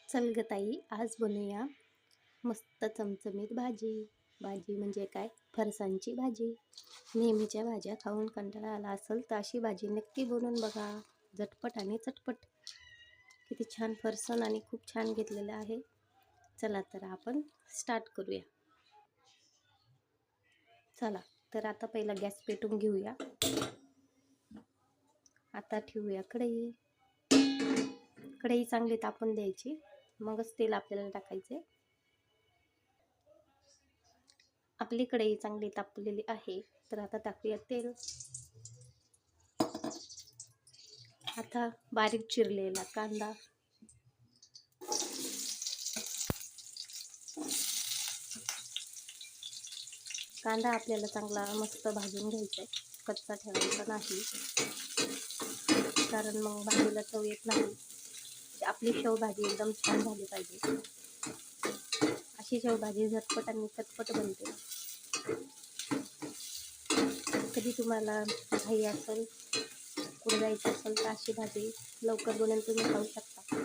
चल ग ताई, आज बनवूया मस्त चमचमीत भाजी. भाजी म्हणजे काय? फरसाणची भाजी. नेहमीच्या भाज्या खाऊन कंटाळा आला असेल तर अशी भाजी नक्की बनवून बघा. झटपट आणि चटपट. किती छान फरसाण आणि खूप छान घेतलेलं आहे. चला तर आपण स्टार्ट करूया. चला तर आता पहिला गॅस पेटवून घेऊया. आता ठेवूया कढई. कढई चांगली तापून द्यायची, मगच तेल आपल्याला टाकायचे. आपली कढई चांगली तापलेली आहे, तर आता टाकूया तेल. आता बारीक चिरलेला कांदा, कांदा आपल्याला चांगला मस्त भाजून घ्यायचा आहे. कच्चा ठेवायचा नाही, कारण मग भाजीला चव येत नाही. आपली शेवभाजी एकदम छान झाली पाहिजे. अशी शेवभाजी झटपट आणि चटपट बनते. कधी तुम्हाला घाई असेल, कुठे जायचं असेल तर अशी भाजी लवकर बनवून तुम्ही खाऊ शकता.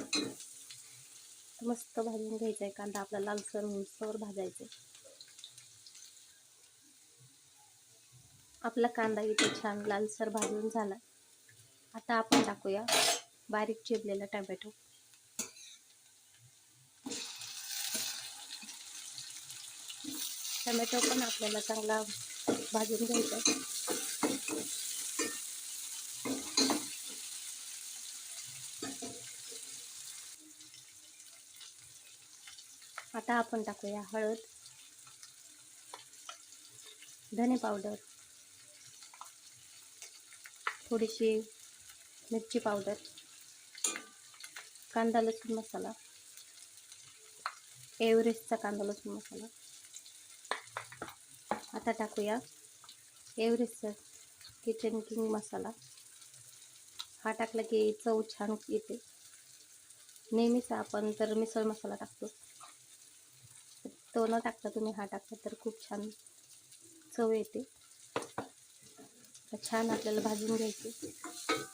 मस्त भाजून घ्यायचा आहे कांदा आपला, लालसर होईस्तोवर भाजायचे. आपला कांदा इथे छान लालसर भाजून झाला. आता आपण टाकूया बारीक चिरलेला टोमॅटो. टोमॅटो पण आपल्याला चांगला भाजून घ्यायचा आहे. आता आपण टाकूया हळद, धने पावडर, थोडीशी मिरची पावडर, कांदा लसूण मसाला, एव्हरेस्टचा कांदा लसूण मसाला. आता टाकूया एव्हरेस्टचा किचन किंग मसाला. हा टाकला की चव छान येते. नेहमीच आपण तर मिसळ मसाला टाकतो, तो न टाकता तुम्ही हा टाकता तर खूप छान चव येते. छान आपल्याला भाजून घ्यायचे.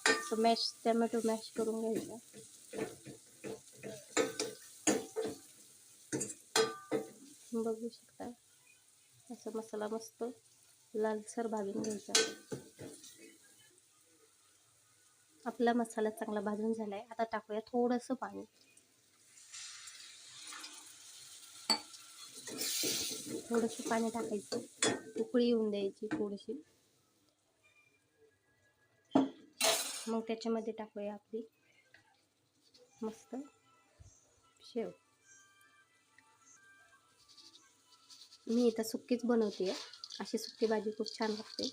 असं मॅश टोमॅटो मॅश करून घ्यायचा. बघू शकता, असा मसाला मस्त लालसर भाजून घ्यायचा. आपला मसाला चांगला भाजून झालाय. आता टाकूया थोडंसं पाणी. थोडंसं पाणी टाकायचं, उकळी येऊन द्यायची थोडीशी. मग त्याच्यामध्ये टाकूया आपली मस्त शेव. मी इथं सुक्कीच बनवते. अशी सुक्की भाजी खूप छान लागते.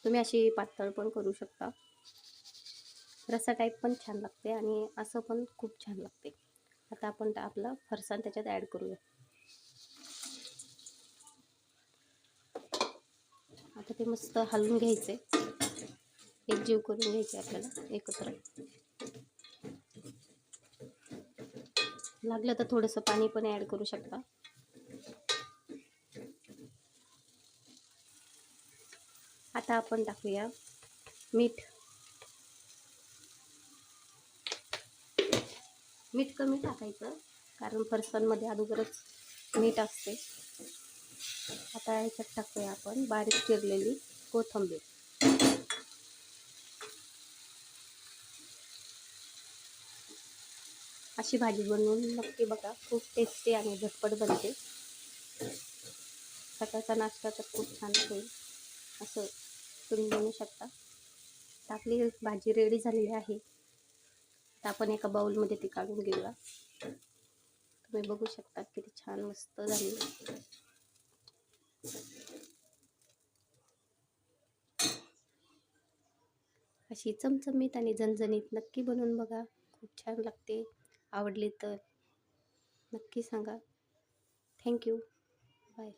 तुम्ही अशी पातळ पण करू शकता. रसा टाईप पण छान लागते आणि असं पण खूप छान लागते. आता आपण आपला फरसाण त्याच्यात ॲड करूया. आता ते मस्त हलवून घ्यायचे, एकजीव करून घ्यायचे आपल्याला एकत्र. लागलं तर थोडंसं पाणी पण ॲड करू शकता. आता आपण टाकूया मीठ. मीठ कमी टाकायचं, कारण फरसाणमध्ये अगोदरच मीठ असते. आता ह्याच्यात टाकूया आपण बारीक चिरलेली कोथिंबीर. अशी भाजी बनवून नक्की बघा, खूप टेस्टी आणि झटपट बनते. सकाळचा नाश्ता तर खूप छान होईल, असं तुम्ही बनवू शकता. तर आपली भाजी रेडी झालेली आहे. तर आपण एका बाउलमध्ये ती काढून घेऊया. तुम्ही बघू शकता किती छान मस्त झाली. अशी चमचमीत आणि झणझणीत नक्की बनवून बघा, खूप छान लागते. आवडली तर नक्की सांगा. थँक्यू. बाय.